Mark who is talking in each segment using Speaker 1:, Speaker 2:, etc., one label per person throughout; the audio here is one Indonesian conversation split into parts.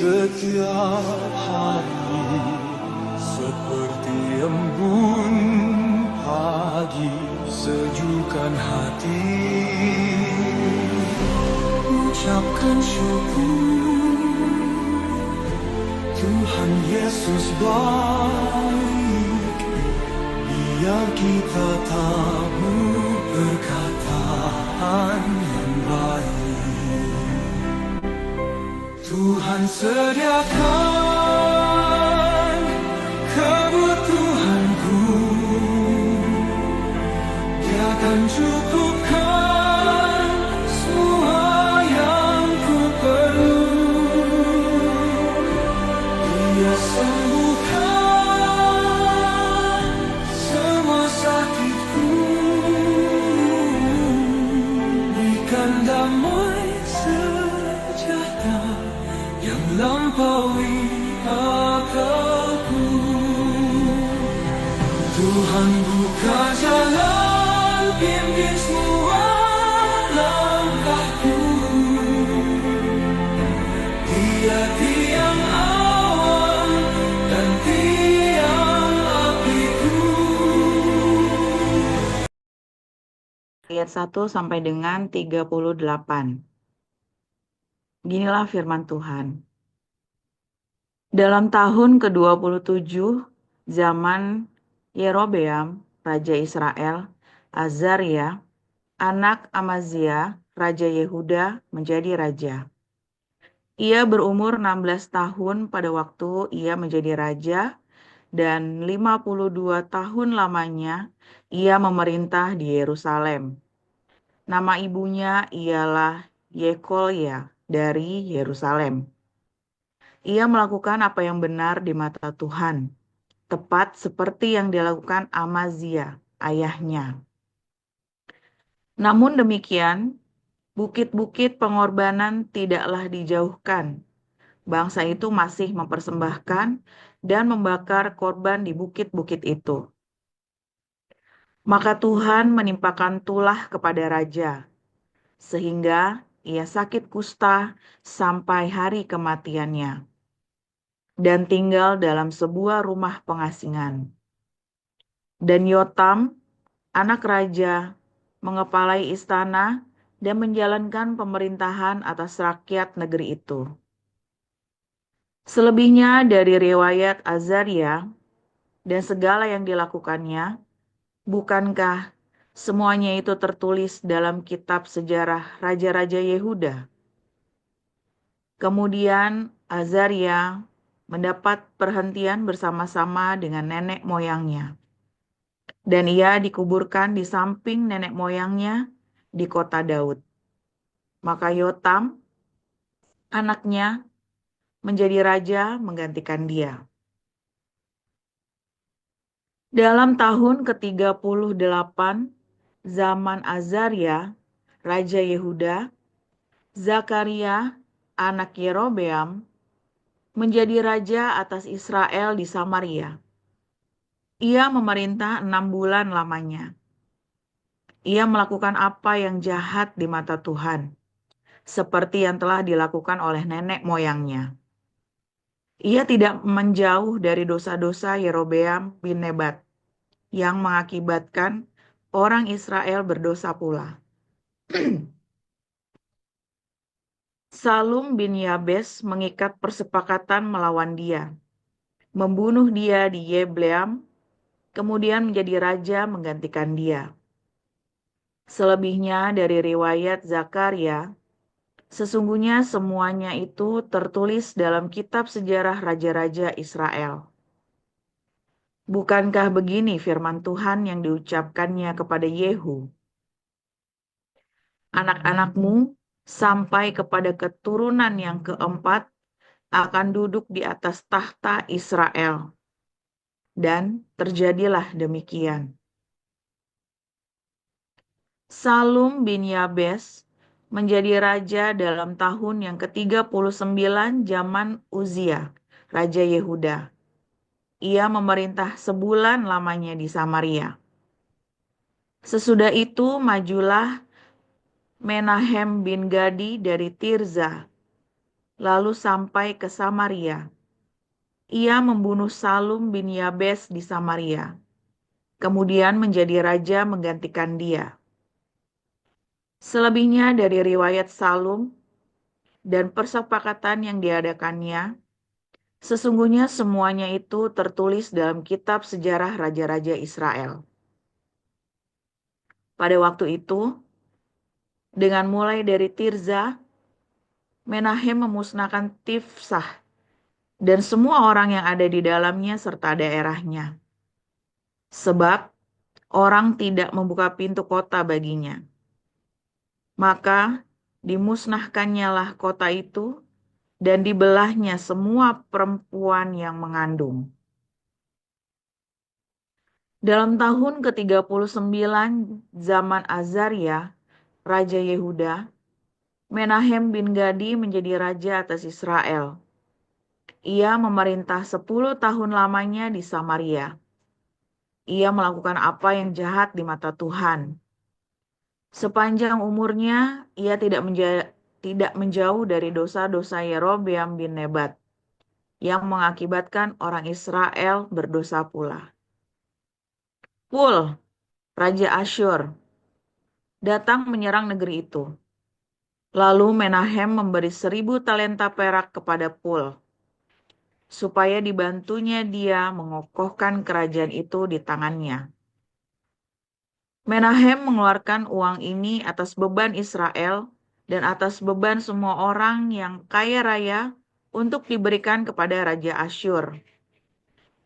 Speaker 1: setiap hari seperti embun pagi, sejukkan hati ucapkan syukur. Tuhan Yesus baik, biar kita tahu perkataan yang baik. Tuhan sediakan kebutuhanku, Dia akan cukupkan semua yang ku perlu. Dia sembuhkan semua sakitku, berikan damai sejahtera yang lampaui akalku. Tuhan buka jalan, bimbing semua langkahku. Dia tiang awan dan tiang apiku.
Speaker 2: Ayat 1 sampai dengan 38. Ginilah firman Tuhan. Dalam tahun ke-27 zaman Yerobeam, Raja Israel, Azaria, anak Amazia, Raja Yehuda, menjadi raja. Ia berumur 16 tahun pada waktu ia menjadi raja, dan 52 tahun lamanya ia memerintah di Yerusalem. Nama ibunya ialah Yekolya dari Yerusalem. Ia melakukan apa yang benar di mata Tuhan, tepat seperti yang dilakukan Amazia, ayahnya. Namun demikian, bukit-bukit pengorbanan tidaklah dijauhkan. Bangsa itu masih mempersembahkan dan membakar korban di bukit-bukit itu. Maka Tuhan menimpakan tulah kepada raja, sehingga ia sakit kusta sampai hari kematiannya, dan tinggal dalam sebuah rumah pengasingan. Dan Yotam, anak raja, mengepalai istana dan menjalankan pemerintahan atas rakyat negeri itu. Selebihnya dari riwayat Azaria dan segala yang dilakukannya, bukankah semuanya itu tertulis dalam kitab sejarah Raja-Raja Yehuda? Kemudian Azaria mendapat perhentian bersama-sama dengan nenek moyangnya, dan ia dikuburkan di samping nenek moyangnya di kota Daud. Maka Yotam, anaknya, menjadi raja menggantikan dia. Dalam tahun ke-38 zaman Azaria, Raja Yehuda, Zakaria, anak Yerobeam, menjadi raja atas Israel di Samaria. Ia memerintah 6 bulan lamanya. Ia melakukan apa yang jahat di mata Tuhan, seperti yang telah dilakukan oleh nenek moyangnya. Ia tidak menjauh dari dosa-dosa Yerobeam bin Nebat, yang mengakibatkan orang Israel berdosa pula. Salum bin Yabes mengikat persepakatan melawan dia, membunuh dia di Yebleam, kemudian menjadi raja menggantikan dia. Selebihnya dari riwayat Zakaria, sesungguhnya semuanya itu tertulis dalam kitab sejarah raja-raja Israel. Bukankah begini firman Tuhan yang diucapkannya kepada Yehu? Anak-anakmu sampai kepada keturunan yang keempat akan duduk di atas tahta Israel. Dan terjadilah demikian. Salum bin Yabes menjadi raja dalam tahun yang ke-39 zaman Uzia, Raja Yehuda. Ia memerintah sebulan lamanya di Samaria. Sesudah itu majulah Menahem bin Gadi dari Tirza, lalu sampai ke Samaria. Ia membunuh Salum bin Yabes di Samaria, kemudian menjadi raja menggantikan dia. Selebihnya dari riwayat Salum dan persepakatan yang diadakannya, sesungguhnya semuanya itu tertulis dalam kitab sejarah raja-raja Israel. Pada waktu itu, dengan mulai dari Tirza, Menahem memusnahkan Tifsah dan semua orang yang ada di dalamnya serta daerahnya. Sebab orang tidak membuka pintu kota baginya. Maka dimusnahkannyalah kota itu dan dibelahnya semua perempuan yang mengandung. Dalam tahun ke-39 zaman Azaria, Raja Yehuda, Menahem bin Gadi menjadi raja atas Israel. Ia memerintah 10 tahun lamanya di Samaria. Ia melakukan apa yang jahat di mata Tuhan. Sepanjang umurnya, ia tidak menjauh dari dosa-dosa Yerobeam bin Nebat, yang mengakibatkan orang Israel berdosa pula. Pul, Raja Asyur, datang menyerang negeri itu. Lalu Menahem memberi 1.000 talenta perak kepada Pul, supaya dibantunya dia mengokohkan kerajaan itu di tangannya. Menahem mengeluarkan uang ini atas beban Israel dan atas beban semua orang yang kaya raya untuk diberikan kepada Raja Asyur.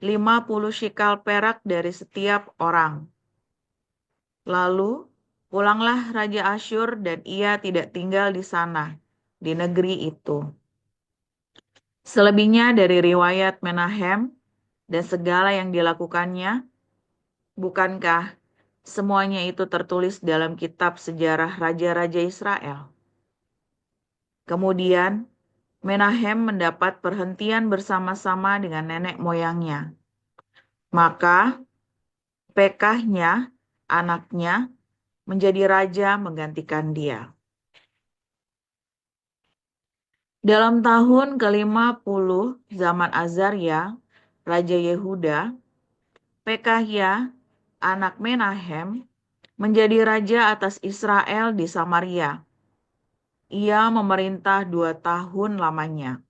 Speaker 2: 50 shikal perak dari setiap orang. Lalu pulanglah Raja Asyur dan ia tidak tinggal di sana, di negeri itu. Selebihnya dari riwayat Menahem dan segala yang dilakukannya, bukankah semuanya itu tertulis dalam kitab sejarah raja-raja Israel? Kemudian Menahem mendapat perhentian bersama-sama dengan nenek moyangnya. Maka Pekahnya, anaknya, menjadi raja menggantikan dia. Dalam tahun ke-50 zaman Azaria, Raja Yehuda, Pekahya, anak Menahem, menjadi raja atas Israel di Samaria. Ia memerintah 2 tahun lamanya.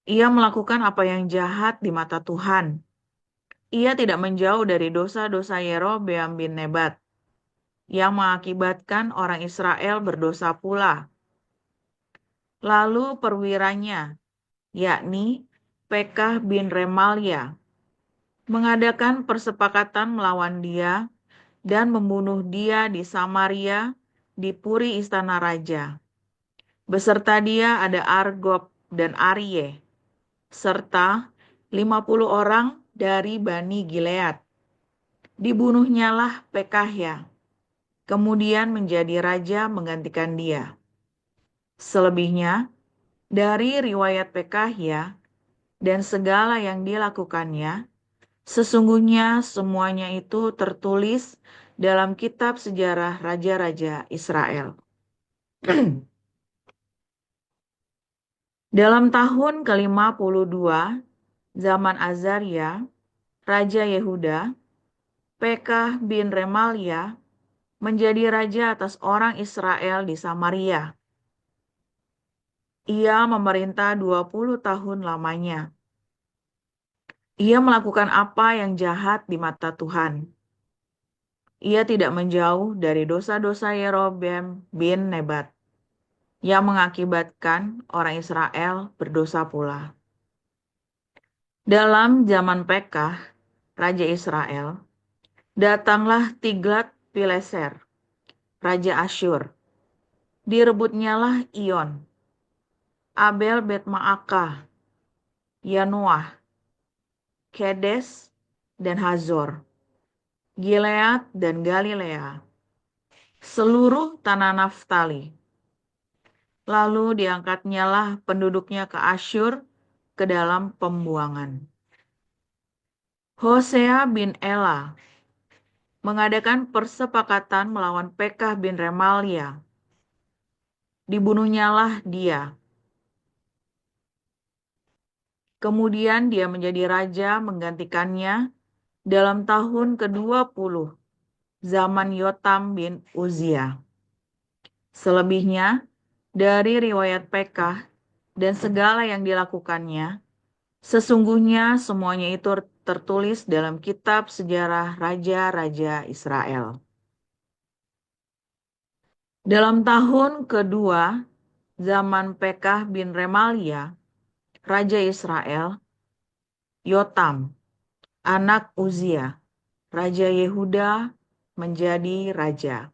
Speaker 2: Ia melakukan apa yang jahat di mata Tuhan. Ia tidak menjauh dari dosa-dosa Yerobeam bin Nebat, yang mengakibatkan orang Israel berdosa pula. Lalu perwiranya, yakni Pekah bin Remalia, mengadakan persepakatan melawan dia dan membunuh dia di Samaria di puri istana raja. Beserta dia ada Argob dan Arye, serta 50 orang dari Bani Gilead. Dibunuhnyalah Pekahya, kemudian menjadi raja menggantikan dia. Selebihnya, dari riwayat Pekahya dan segala yang dilakukannya, sesungguhnya semuanya itu tertulis dalam kitab sejarah raja-raja Israel. Dalam tahun ke-52 zaman Azaria, Raja Yehuda, Pekah bin Remalia menjadi raja atas orang Israel di Samaria. Ia memerintah 20 tahun lamanya. Ia melakukan apa yang jahat di mata Tuhan. Ia tidak menjauh dari dosa-dosa Yerobeam bin Nebat, yang mengakibatkan orang Israel berdosa pula. Dalam zaman Pekah, Raja Israel, datanglah Tiglat-Pileser, Raja Asyur. Direbutnyalah Ion, Abel Bet-Maakah, Yanoah, Kedes, dan Hazor, Gilead dan Galilea, seluruh tanah Naftali. Lalu diangkatnyalah penduduknya ke Asyur ke dalam pembuangan. Hosea bin Ela mengadakan persepakatan melawan Pekah bin Remalia. Dibunuhnyalah dia. Kemudian dia menjadi raja menggantikannya dalam tahun ke-20 zaman Yotam bin Uzia. Selebihnya dari riwayat Pekah dan segala yang dilakukannya, sesungguhnya semuanya itu tertulis dalam kitab sejarah raja-raja Israel. Dalam tahun kedua zaman Pekah bin Remalia, raja Israel, Yotam, anak Uzia, raja Yehuda, menjadi raja.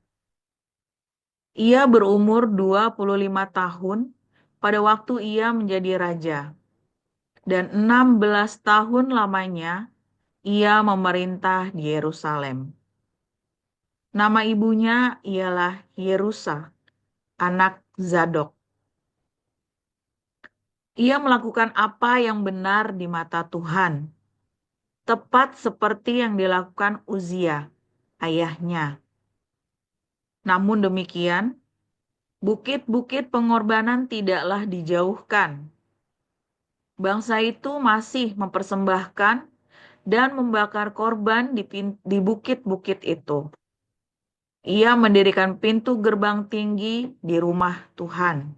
Speaker 2: Ia berumur 25 tahun pada waktu ia menjadi raja, dan 16 tahun lamanya ia memerintah di Yerusalem. Nama ibunya ialah Yerusa, anak Zadok. Ia melakukan apa yang benar di mata Tuhan, tepat seperti yang dilakukan Uzia, ayahnya. Namun demikian, bukit-bukit pengorbanan tidaklah dijauhkan. Bangsa itu masih mempersembahkan dan membakar korban di bukit-bukit itu. Ia mendirikan pintu gerbang tinggi di rumah Tuhan.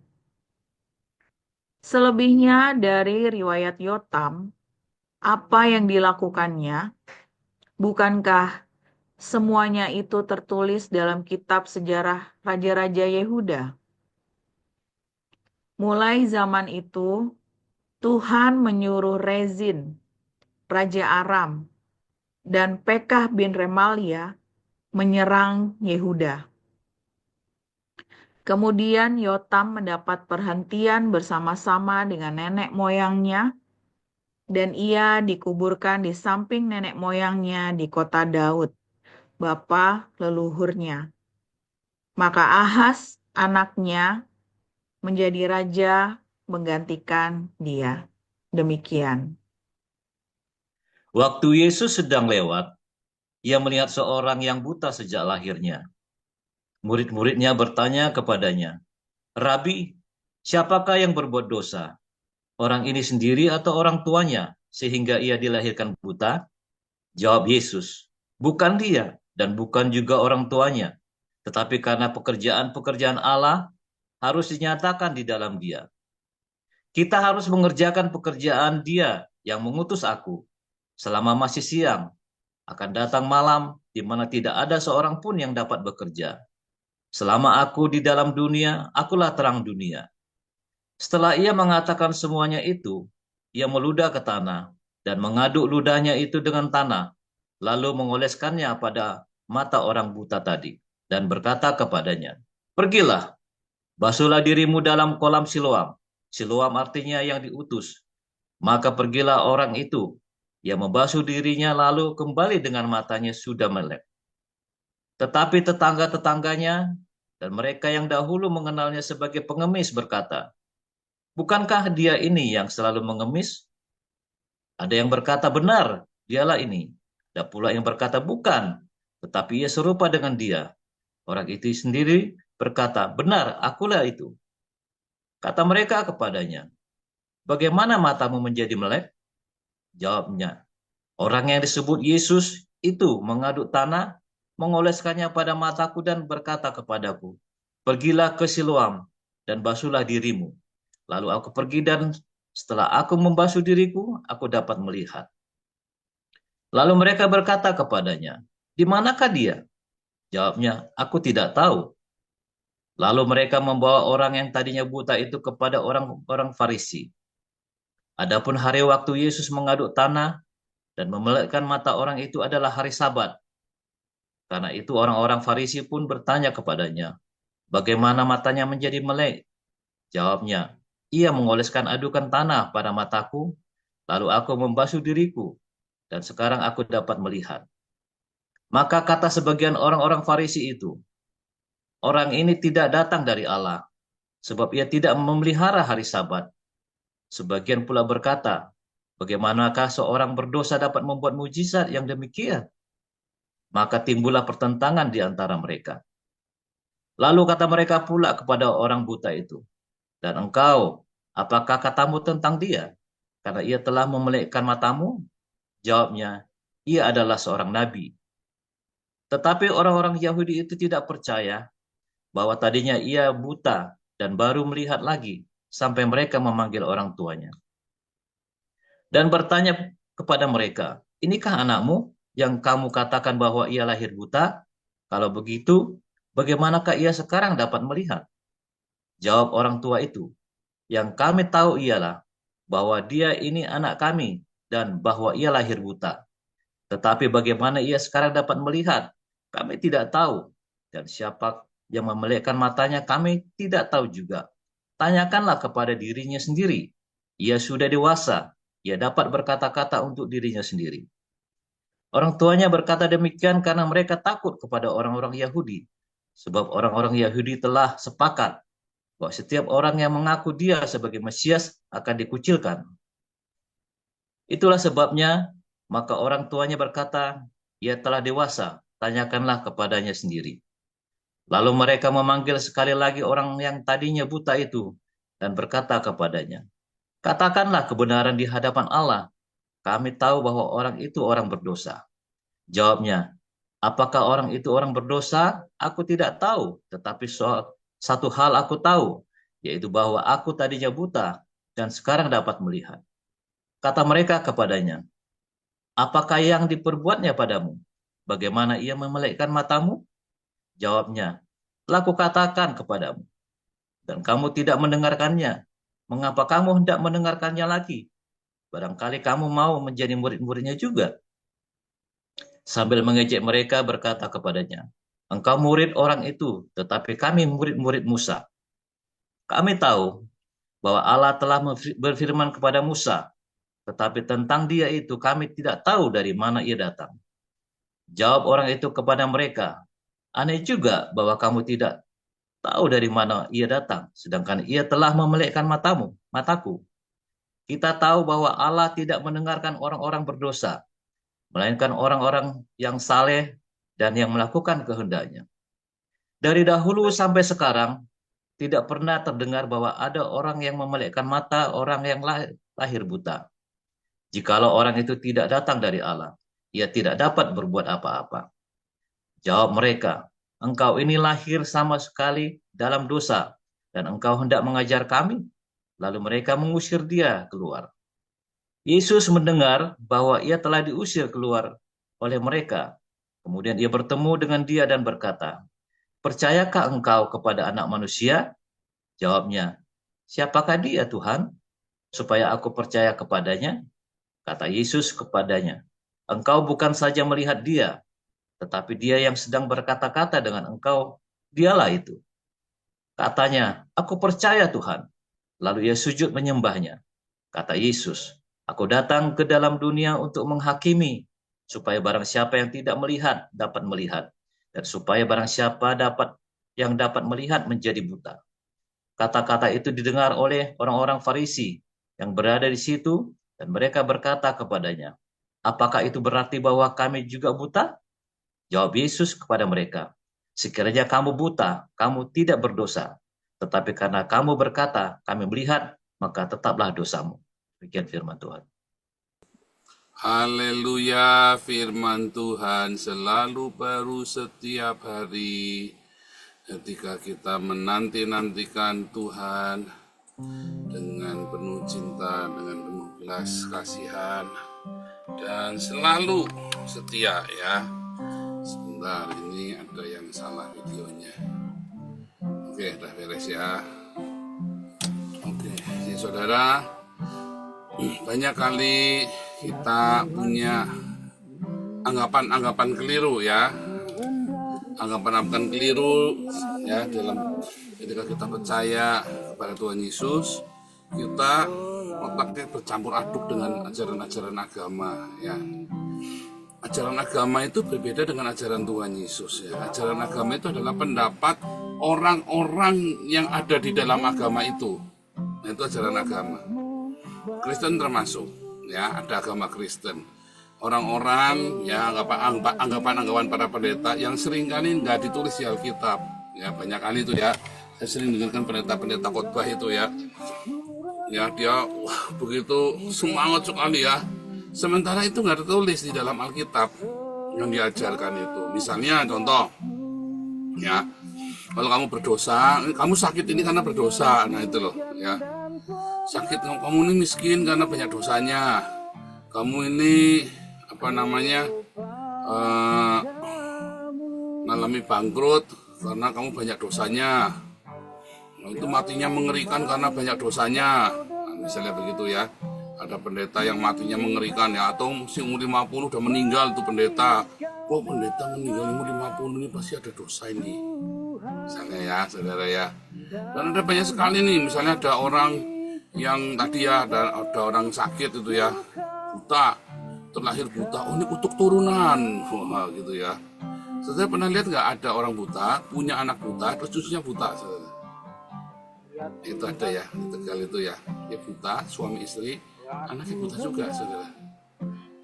Speaker 2: Selebihnya dari riwayat Yotam, apa yang dilakukannya, bukankah semuanya itu tertulis dalam kitab sejarah Raja-Raja Yehuda? Mulai zaman itu, Tuhan menyuruh Rezin, Raja Aram, dan Pekah bin Remalia menyerang Yehuda. Kemudian Yotam mendapat perhentian bersama-sama dengan nenek moyangnya, dan ia dikuburkan di samping nenek moyangnya di kota Daud, bapa leluhurnya. Maka Ahaz, anaknya, menjadi raja menggantikan dia. Demikian.
Speaker 3: Waktu Yesus sedang lewat, ia melihat seorang yang buta sejak lahirnya. Murid-muridnya bertanya kepadanya, "Rabi, siapakah yang berbuat dosa? Orang ini sendiri atau orang tuanya, sehingga ia dilahirkan buta?" Jawab Yesus, "Bukan dia dan bukan juga orang tuanya, tetapi karena pekerjaan-pekerjaan Allah harus dinyatakan di dalam dia. Kita harus mengerjakan pekerjaan Dia yang mengutus aku. Selama masih siang, akan datang malam di mana tidak ada seorang pun yang dapat bekerja. Selama aku di dalam dunia, akulah terang dunia." Setelah ia mengatakan semuanya itu, ia meludah ke tanah dan mengaduk ludahnya itu dengan tanah, lalu mengoleskannya pada mata orang buta tadi, dan berkata kepadanya, "Pergilah, basuhlah dirimu dalam kolam Siloam." Siloam artinya yang diutus. Maka pergilah orang itu, ia membasuh dirinya lalu kembali dengan matanya sudah melek. Tetapi tetangga-tetangganya dan mereka yang dahulu mengenalnya sebagai pengemis berkata, "Bukankah dia ini yang selalu mengemis?" Ada yang berkata, "Benar, dialah ini." Ada pula yang berkata, "Bukan, tetapi ia serupa dengan dia." Orang itu sendiri berkata, "Benar, akulah itu." Kata mereka kepadanya, "Bagaimana matamu menjadi melek?" Jawabnya, "Orang yang disebut Yesus itu mengaduk tanah, mengoleskannya pada mataku dan berkata kepadaku, 'Pergilah ke Siloam dan basuhlah dirimu.' Lalu aku pergi dan setelah aku membasuh diriku, aku dapat melihat." Lalu mereka berkata kepadanya, "Di manakah dia?" Jawabnya, "Aku tidak tahu." Lalu mereka membawa orang yang tadinya buta itu kepada orang-orang Farisi. Adapun hari waktu Yesus mengaduk tanah dan memelekkan mata orang itu adalah hari Sabat. Karena itu orang-orang Farisi pun bertanya kepadanya, "Bagaimana matanya menjadi melek?" Jawabnya, "Ia mengoleskan adukan tanah pada mataku, lalu aku membasuh diriku, dan sekarang aku dapat melihat." Maka kata sebagian orang-orang Farisi itu, "Orang ini tidak datang dari Allah, sebab ia tidak memelihara hari Sabat." Sebagian pula berkata, "Bagaimanakah seorang berdosa dapat membuat mujizat yang demikian?" Maka timbullah pertentangan di antara mereka. Lalu kata mereka pula kepada orang buta itu, "Dan engkau, apakah katamu tentang dia? karena ia telah memelekkan matamu? Jawabnya, ia adalah seorang nabi. Tetapi orang-orang Yahudi itu tidak percaya bahwa tadinya ia buta dan baru melihat lagi sampai mereka memanggil orang tuanya. Dan bertanya kepada mereka, inikah anakmu yang kamu katakan bahwa ia lahir buta? Kalau begitu, bagaimanakah ia sekarang dapat melihat? Jawab orang tua itu, yang kami tahu ialah bahwa dia ini anak kami dan bahwa ia lahir buta. Tetapi bagaimana ia sekarang dapat melihat? Kami tidak tahu. Dan siapa yang memelekkan matanya kami tidak tahu juga. Tanyakanlah kepada dirinya sendiri. Ia sudah dewasa. Ia dapat berkata-kata untuk dirinya sendiri. Orang tuanya berkata demikian karena mereka takut kepada orang-orang Yahudi. Sebab orang-orang Yahudi telah sepakat bahwa setiap orang yang mengaku dia sebagai Mesias akan dikucilkan. Itulah sebabnya, maka orang tuanya berkata, ia telah dewasa, tanyakanlah kepadanya sendiri. Lalu mereka memanggil sekali lagi orang yang tadinya buta itu dan berkata kepadanya, katakanlah kebenaran di hadapan Allah. Kami tahu bahwa orang itu orang berdosa. Jawabnya, apakah orang itu orang berdosa? Aku tidak tahu, tetapi satu hal aku tahu, yaitu bahwa aku tadinya buta dan sekarang dapat melihat. Kata mereka kepadanya, apakah yang diperbuatnya padamu? Bagaimana ia memelekkan matamu? Jawabnya, telah kukatakan kepadamu, dan kamu tidak mendengarkannya. Mengapa kamu hendak mendengarkannya lagi? Barangkali kamu mau menjadi murid-muridnya juga. Sambil mengejek mereka berkata kepadanya, engkau murid orang itu, tetapi kami murid-murid Musa. Kami tahu bahwa Allah telah berfirman kepada Musa, tetapi tentang dia itu kami tidak tahu dari mana ia datang. Jawab orang itu kepada mereka, aneh juga bahwa kamu tidak tahu dari mana ia datang, sedangkan ia telah memelekkan mataku. Kita tahu bahwa Allah tidak mendengarkan orang-orang berdosa, melainkan orang-orang yang saleh dan yang melakukan kehendaknya. Dari dahulu sampai sekarang, tidak pernah terdengar bahwa ada orang yang memelekkan mata orang yang lahir buta. Jikalau orang itu tidak datang dari Allah, ia tidak dapat berbuat apa-apa. Jawab mereka, engkau ini lahir sama sekali dalam dosa, dan engkau hendak mengajar kami? Lalu mereka mengusir dia keluar. Yesus mendengar bahwa ia telah diusir keluar oleh mereka. Kemudian ia bertemu dengan dia dan berkata, percayakah engkau kepada Anak Manusia? Jawabnya, siapakah dia Tuhan? Supaya aku percaya kepadanya? Kata Yesus kepadanya, engkau bukan saja melihat dia, tetapi dia yang sedang berkata-kata dengan engkau, dialah itu. Katanya, aku percaya Tuhan. Lalu ia sujud menyembahnya. Kata Yesus, aku datang ke dalam dunia untuk menghakimi, supaya barang siapa yang tidak melihat dapat melihat, dan supaya barang siapa yang dapat melihat menjadi buta. Kata-kata itu didengar oleh orang-orang Farisi yang berada di situ, dan mereka berkata kepadanya, apakah itu berarti bahwa kami juga buta? Jawab Yesus kepada mereka, sekiranya kamu buta, kamu tidak berdosa. Tetapi karena kamu berkata, kami melihat, maka tetaplah dosamu. Demikian firman Tuhan.
Speaker 4: Haleluya, firman Tuhan selalu baru setiap hari. Ketika kita menanti-nantikan Tuhan dengan penuh cinta, dengan penuh belas kasihan, dan selalu setia ya. Sebentar, ini ada yang salah videonya. Oke, udah beres ya. Oke, saudara, banyak kali kita punya anggapan-anggapan keliru ya. Anggapan-anggapan keliru ya dalam ketika kita percaya kepada Tuhan Yesus, kita otaknya bercampur aduk dengan ajaran-ajaran agama ya. Ajaran agama itu berbeda dengan ajaran Tuhan Yesus ya. Ajaran agama itu adalah pendapat orang-orang yang ada di dalam agama itu. Nah, itu ajaran agama. Kristen termasuk ya, ada agama Kristen. Orang-orang ya anggapan-anggapan para pendeta yang seringkali nggak ditulis di Alkitab. Ya, banyak kali itu ya. Saya sering dengarkan pendeta-pendeta khotbah itu ya. ya dia begitu semangat sekali ya. Sementara itu nggak tertulis di dalam Alkitab yang diajarkan itu. Misalnya contoh, ya kalau kamu berdosa, kamu sakit ini karena berdosa, nah itu loh, ya sakit kamu ini miskin karena banyak dosanya, kamu ini apa namanya mengalami bangkrut karena kamu banyak dosanya. Nah, itu matinya mengerikan karena banyak dosanya. Nah, misalnya begitu ya. Ada pendeta yang matinya mengerikan ya, atau si umur 50 udah meninggal tuh pendeta. Kok pendeta meninggal umur 50 ini pasti ada dosa ini. Misalnya ya, saudara ya. Dan ada banyak sekali nih, misalnya ada orang yang tadi ya, ada orang sakit itu ya, buta, terlahir buta. Oh, ini kutuk turunan. Wah, gitu ya. Saudara pernah lihat nggak ada orang buta, punya anak buta, terus cucunya buta, saudara? Itu ada ya, di Tegal itu ya. Dia buta, suami istri, anaknya buta juga, saudara.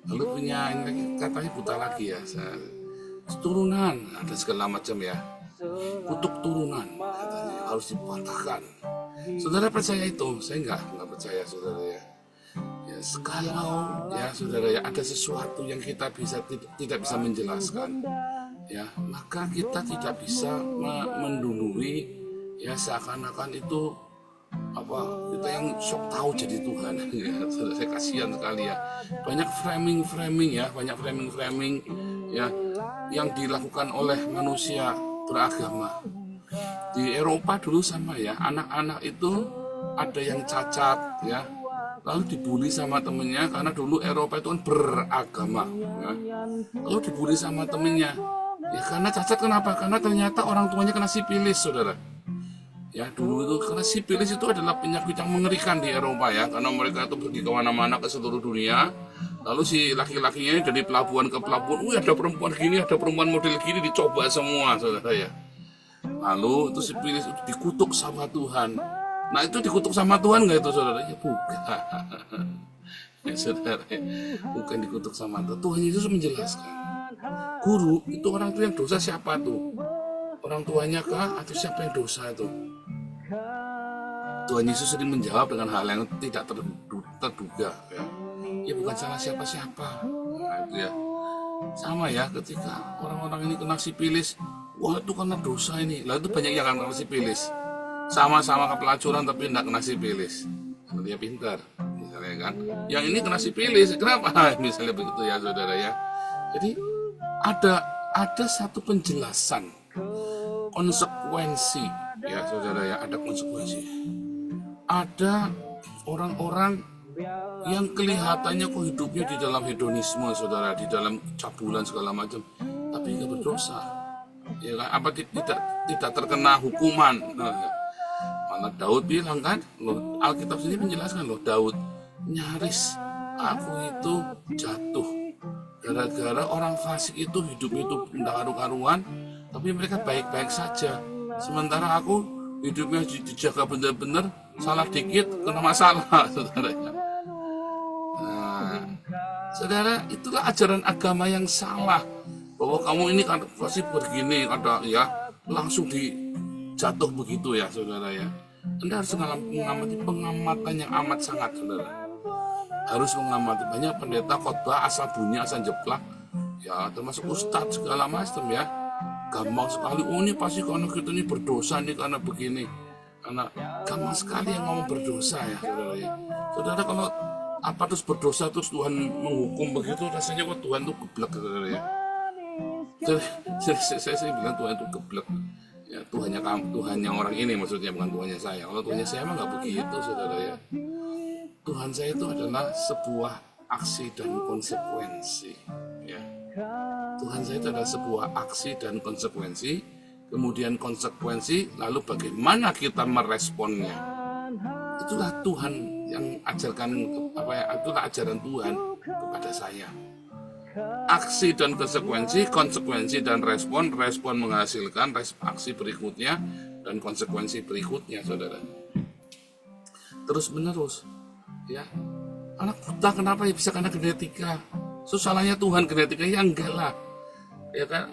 Speaker 4: Lalu punya ini lagi, katanya buta lagi ya. Turunan, ada segala macam ya. Kutuk turunan, katanya harus dipatahkan. Saudara percaya itu? Saya nggak percaya, saudara ya. Ya, kalau ya saudara ya ada sesuatu yang kita tidak bisa menjelaskan, ya maka kita tidak bisa mendului ya seakan-akan itu apa kita yang sok tahu jadi Tuhan. Ya, saya kasihan sekali ya, banyak framing ya, banyak framing ya yang dilakukan oleh manusia beragama. Di Eropa dulu sama ya, anak-anak itu ada yang cacat ya, lalu dibully sama temennya karena dulu Eropa itu kan beragama ya. Lalu dibully sama temennya ya karena cacat. Kenapa? Karena ternyata orang tuanya kena sipilis, saudara. Ya dulu itu karena sipilis itu adalah penyakit yang mengerikan di Eropa ya, karena mereka itu pergi kemana-mana ke seluruh dunia. Lalu si laki-lakinya ini dari pelabuhan ke pelabuhan, ada perempuan gini, ada perempuan model gini, dicoba semua, saudara ya. Lalu itu sipilis itu dikutuk sama Tuhan. Nah itu dikutuk sama Tuhan nggak itu, saudara? Ya bukan. Ya, saudara, bukan dikutuk sama Tuhan. Tuhan Yesus menjelaskan. Guru itu orang tua yang dosa siapa tuh? Orang tuanya kah atau siapa yang dosa itu? Tuhan Yesus sering menjawab dengan hal yang tidak terduga ya. Ya bukan salah siapa-siapa. Nah itu ya. Sama ya ketika orang-orang ini kena sipilis, wah itu karena dosa ini. Lalu itu banyak yang kena sipilis. Sama-sama kepelacuran tapi tidak kena sipilis. Dia pintar, misalnya kan. Yang ini kena sipilis, kenapa? Misalnya begitu ya saudara ya. Jadi ada satu penjelasan konsekuensi ya saudara ya, ada konsekuensi. Ada orang-orang yang kelihatannya kok hidupnya di dalam hedonisme, saudara, di dalam cabulan segala macam, tapi nggak berdosa, ya kan? Apa tidak terkena hukuman? Nah, malah Daud bilang kan, loh, Alkitab sendiri menjelaskan loh, Daud nyaris aku itu jatuh gara-gara orang fasik itu hidupnya itu tidak karu-karuan, tapi mereka baik-baik saja, sementara aku hidupnya dijaga benar-benar, salah dikit kena masalah, saudara. Nah, saudara, itulah ajaran agama yang salah, bahwa kamu ini kan pasti begini, ada ya langsung dijatuh begitu ya, saudara ya. Anda harus mengamati pengamatan yang amat sangat, saudara. Harus mengamati, banyak pendeta khotbah asal bunyi, asal jeplak, ya termasuk ustadz segala macam ya. Gampang sekali, oh ini pasti karena kita ini berdosa nih karena begini, karena gampang sekali yang ngomong berdosa ya, saudara ya. Saudara kalau apa terus berdosa terus Tuhan menghukum begitu, rasanya kok Tuhan tuh geblek, saudara ya. Saya bilang Tuhan itu geblek. Ya, Tuhannya orang ini maksudnya, bukan Tuhannya saya. Kalau Tuhannya saya emang nggak begitu, saudara ya. Tuhan saya itu adalah sebuah aksi dan konsekuensi. Ya. Tuhan saya itu adalah sebuah aksi dan konsekuensi, kemudian konsekuensi, lalu bagaimana kita meresponnya. Itulah Tuhan yang ajarkan itulah ajaran Tuhan kepada saya. Aksi dan konsekuensi dan respon menghasilkan aksi berikutnya dan konsekuensi berikutnya, saudara. Terus menerus, ya. Anak buta kenapa ya bisa karena genetika? Salahnya Tuhan genetika? Ya enggak lah, ya kan?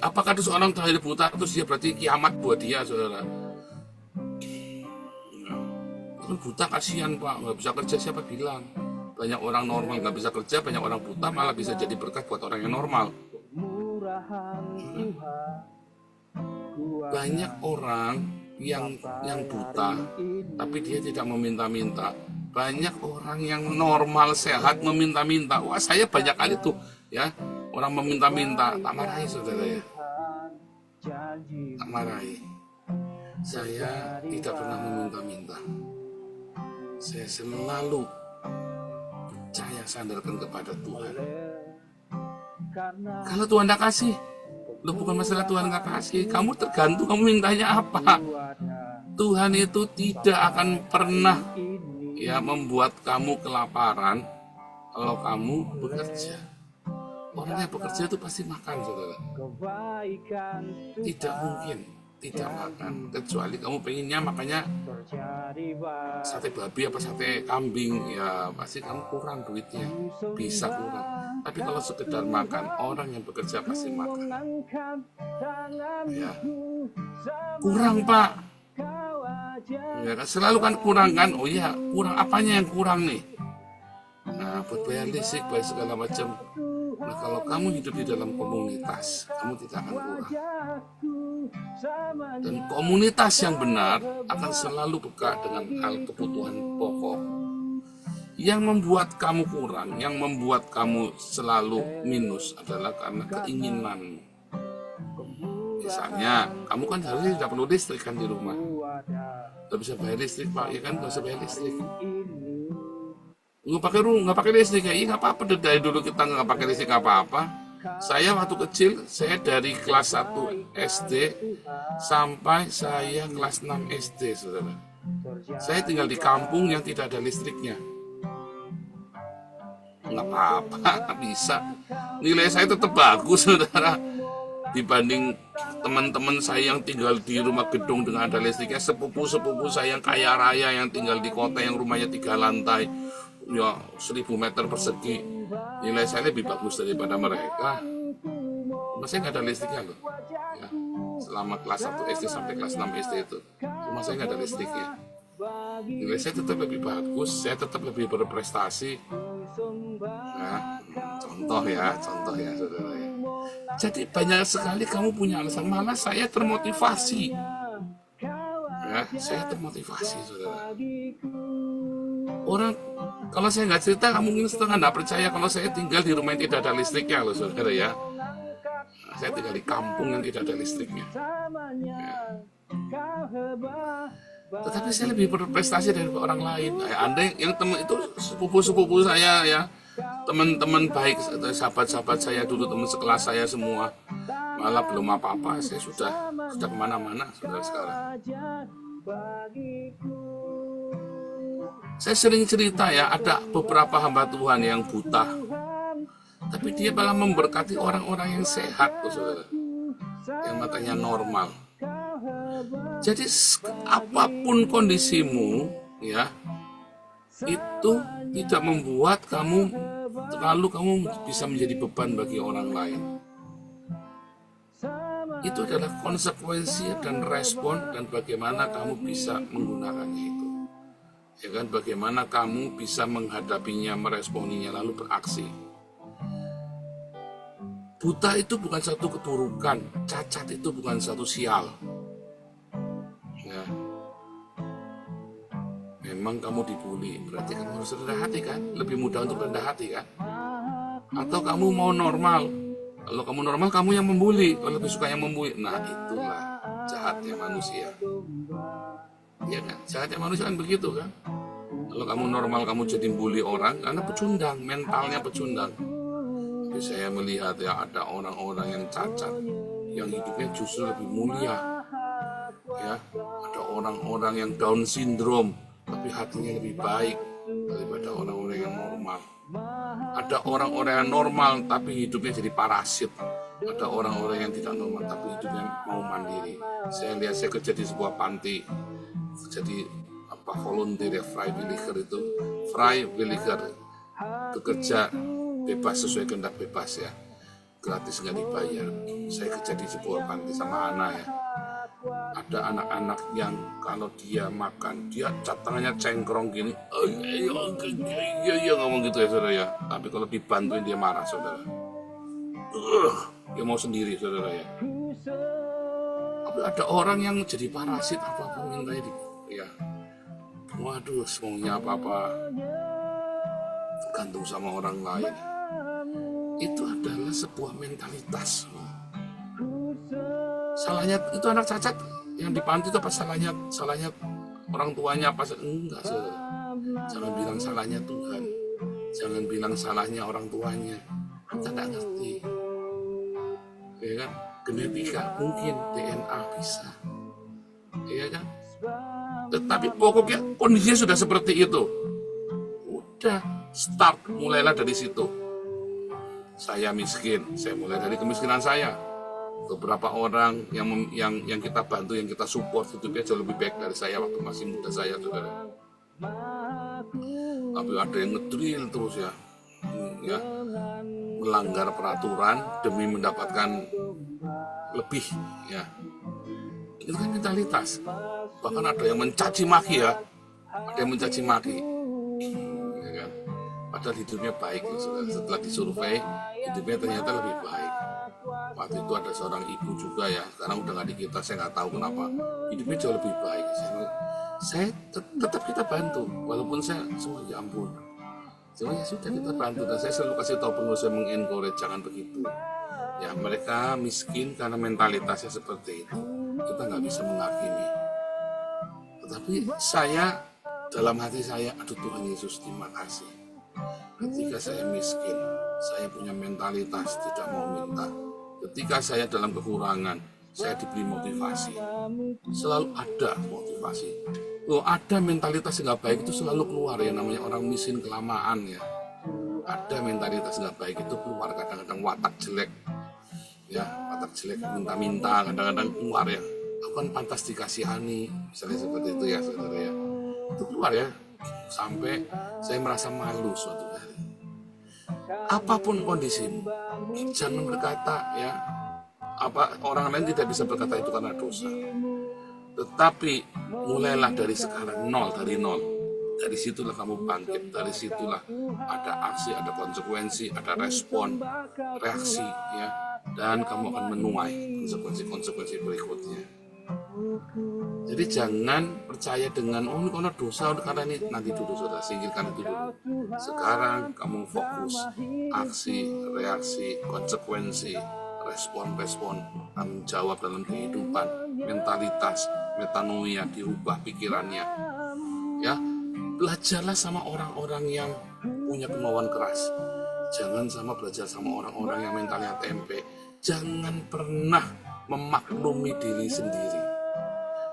Speaker 4: Apakah itu seorang terlahir buta terus dia berarti kiamat buat dia, saudara? Kan buta kasihan Pak, nggak bisa kerja, siapa bilang? Banyak orang normal nggak bisa kerja, banyak orang buta malah bisa jadi berkat buat orang yang normal. Banyak orang yang buta tapi dia tidak meminta-minta. Banyak orang yang normal sehat meminta-minta. Wah, saya banyak kali tuh ya, orang meminta-minta, tak marahi saudara ya. Tak marahi. Saya tidak pernah meminta-minta. Saya selalu percaya, sandarkan kepada Tuhan. Kalau Tuhan tidak kasih, lo bukan masalah Tuhan nggak kasih, kamu tergantung kamu mintanya apa. Tuhan itu tidak akan pernah ya membuat kamu kelaparan kalau kamu bekerja. Orang yang bekerja itu pasti makan, saudara. Tidak mungkin tidak makan, kecuali kamu pengennya makanya sate babi apa sate kambing, ya pasti kamu kurang duitnya, bisa kurang. Tapi kalau sekedar makan, orang yang bekerja pasti makan. Ya, kurang Pak. Ya, selalu kan kurang kan? Oh iya, kurang apanya yang kurang nih? Nah, buat bayar listrik, bayar segala macam. Nah, kalau kamu hidup di dalam komunitas, kamu tidak akan kurang. Dan komunitas yang benar akan selalu peka dengan hal kebutuhan pokok. Yang membuat kamu kurang, yang membuat kamu selalu minus adalah karena keinginanmu. Misalnya, kamu kan harusnya tidak perlu listrik kan di rumah. Tidak bisa bayar listrik Pak, ya kan nggak bisa bayar listrik. Nggak pakai listrik ya, nggak apa-apa. Dari dulu kita nggak pakai listrik nggak apa-apa. Saya waktu kecil, saya dari kelas 1 SD sampai saya kelas 6 SD, saudara. Saya tinggal di kampung yang tidak ada listriknya. Nggak apa-apa, bisa. Nilai saya tetap bagus, saudara. Dibanding teman-teman saya yang tinggal di rumah gedung dengan ada listriknya, sepupu-sepupu saya yang kaya raya yang tinggal di kota yang rumahnya 3 lantai, ya 1000 meter persegi, nilai saya lebih bagus daripada mereka. Rumah saya nggak ada listriknya loh ya. Selama kelas 1 SD sampai kelas 6 SD itu rumah saya nggak ada listriknya. Nilai saya tetap lebih bagus, saya tetap lebih berprestasi ya. Contoh ya saudara ya. Jadi banyak sekali kamu punya alasan, malah saya termotivasi ya, saya termotivasi saudara. Orang kalau saya nggak cerita, kamu mungkin setengah nggak percaya kalau saya tinggal di rumah yang tidak ada listriknya loh saudara ya. Nah, saya tinggal di kampung yang tidak ada listriknya. Ya. Tetapi saya lebih berprestasi dari orang lain. Anda yang teman itu sepupu-sepupu saya ya, teman-teman baik, sahabat-sahabat saya dulu, teman sekelas saya semua, malah belum apa-apa, saya sudah kemana-mana saudara sekarang. Saya sering cerita ya, ada beberapa hamba Tuhan yang buta, tapi dia malah memberkati orang-orang yang sehat, saudara, yang matanya normal. Jadi apapun kondisimu, ya, itu tidak membuat kamu bisa menjadi beban bagi orang lain. Itu adalah konsekuensi dan respon dan bagaimana kamu bisa menggunakannya itu. Ya kan, bagaimana kamu bisa menghadapinya, meresponinya, lalu beraksi. Buta itu bukan satu keburukan, cacat itu bukan satu sial. Ya. Memang kamu dibully, berarti kamu harus rendah hati kan? Lebih mudah untuk rendah hati kan? Atau kamu mau normal? Kalau kamu normal, kamu yang membuli. Kalau lebih suka yang membuli, nah itulah jahatnya manusia. Ya kan? Jahatnya manusia kan begitu kan? Kalau kamu normal, kamu jadi bully orang karena pecundang, mentalnya pecundang. Tapi saya melihat ya, ada orang-orang yang cacat, yang hidupnya justru lebih mulia. Ya, ada orang-orang yang Down syndrome, tapi hatinya lebih baik daripada orang-orang yang normal. Ada orang-orang yang normal, tapi hidupnya jadi parasit. Ada orang-orang yang tidak normal, tapi hidupnya mau mandiri. Saya lihat, saya kerja di sebuah panti, jadi volunteer ya, Freiwilliger itu, Freiwilliger, bekerja bebas sesuai kehendak bebas ya, gratis nggak dibayar. Saya kerja di sebuah panti sama anak ya. ada anak-anak yang kalau dia makan, dia tangannya cengkrong gini, iya ngomong gitu ya saudara ya. Tapi kalau dibantuin dia marah saudara. Dia mau sendiri saudara ya. Tapi ada orang yang jadi parasit apa-apa minta ini, ya. Waduh, semuanya apa-apa tergantung sama orang lain. Itu adalah sebuah mentalitas. Salahnya itu anak cacat yang di panti itu apa salahnya orang tuanya apa enggak saudara. Jangan bilang salahnya Tuhan, jangan bilang salahnya orang tuanya. Kita tidak ngerti, ya kan? Genetika mungkin, DNA bisa, ya kan? Tetapi pokoknya kondisinya sudah seperti itu. Udah start, mulailah dari situ. Saya miskin, saya mulai dari kemiskinan saya. Beberapa orang yang kita bantu, yang kita support hidupnya jauh lebih baik dari saya waktu masih muda saya, saudara. Tapi ada yang ngedrill terus ya, melanggar peraturan demi mendapatkan lebih, ya. Itu kan mentalitas. Bahkan ada yang mencaci maki ya, ada yang mencaci maki, ya kan? Padahal hidupnya baik, saudara. Setelah disurvei, hidupnya ternyata lebih baik. Waktu itu ada seorang ibu juga ya, sekarang udah nggak di kita, saya nggak tahu kenapa hidupnya jauh lebih baik. Saya tetap kita bantu, walaupun saya semua ya ampun, cuma ya sudah kita bantu. Dan saya selalu kasih tahu penuh, saya mengencourage jangan begitu. Ya mereka miskin karena mentalitasnya seperti itu, kita nggak bisa menghakimi. Tetapi saya dalam hati saya, aduh Tuhan Yesus terima kasih. Ketika saya miskin, saya punya mentalitas tidak mau minta. Ketika saya dalam kekurangan, saya diberi motivasi. Selalu ada motivasi. Kalau ada mentalitas yang nggak baik itu selalu keluar, ya namanya orang miskin kelamaan ya. Ada mentalitas nggak baik itu keluar, kadang-kadang watak jelek, ya watak jelek minta-minta, kadang-kadang keluar ya. Aku kan pantas dikasihani, misalnya seperti itu ya saudara ya. Itu keluar ya, sampai saya merasa malu suatu hari. Apapun kondisimu, jangan berkata ya, apa orang lain tidak bisa berkata itu karena dosa. Tetapi mulailah dari sekarang, dari nol. Dari situlah kamu bangkit, dari situlah ada aksi, ada konsekuensi, ada respon, reaksi ya, dan kamu akan menuai konsekuensi berikutnya. Jadi jangan percaya dengan ini karena dosa, karena ini nanti dulu saudara, singkirkan itu dulu. Sekarang kamu fokus aksi, reaksi, konsekuensi, respon, tanggung jawab dalam kehidupan, mentalitas, metanoia, dirubah pikirannya. Ya, belajarlah sama orang-orang yang punya kemauan keras. Jangan belajar sama orang-orang yang mentalnya tempe. Jangan pernah memaklumi diri sendiri.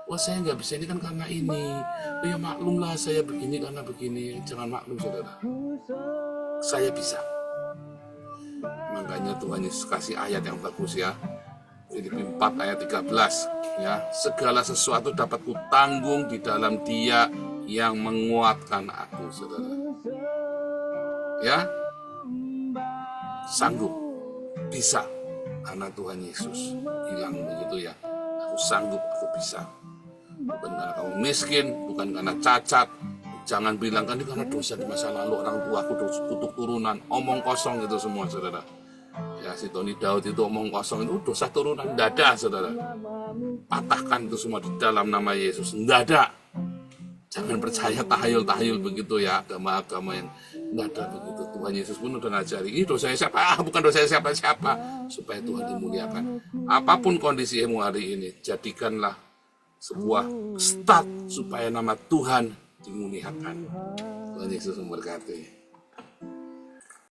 Speaker 4: Wah saya nggak bisa ini kan karena ini. Ya maklumlah saya begini karena begini. Jangan maklum saudara. Saya bisa. Makanya Tuhan Yesus kasih ayat yang bagus ya. Filipi 4 ayat 13 ya. Segala sesuatu dapat kutanggung di dalam Dia yang menguatkan aku saudara. Ya. Sanggup. Bisa. Karena Tuhan Yesus bilang begitu ya. Aku sanggup, aku bisa. Bukan karena kamu miskin, bukan karena cacat. Jangan bilang kan ini karena dosa di masa lalu, orang tua aku kutuk turunan, omong kosong itu semua saudara. Ya si Tony Daud itu omong kosong itu dosa turunan, tidak ada saudara. Patahkan itu semua di dalam nama Yesus, tidak ada. Jangan percaya tahayul begitu ya, agama-agama yang tidak ada begitu. Tuhan Yesus pun udah ngajari, ini dosanya siapa? Bukan dosanya siapa-siapa. Supaya Tuhan dimuliakan. Apapun kondisimu hari ini, jadikanlah sebuah start supaya nama Tuhan dimuliakan. Tuhan Yesus memberkati.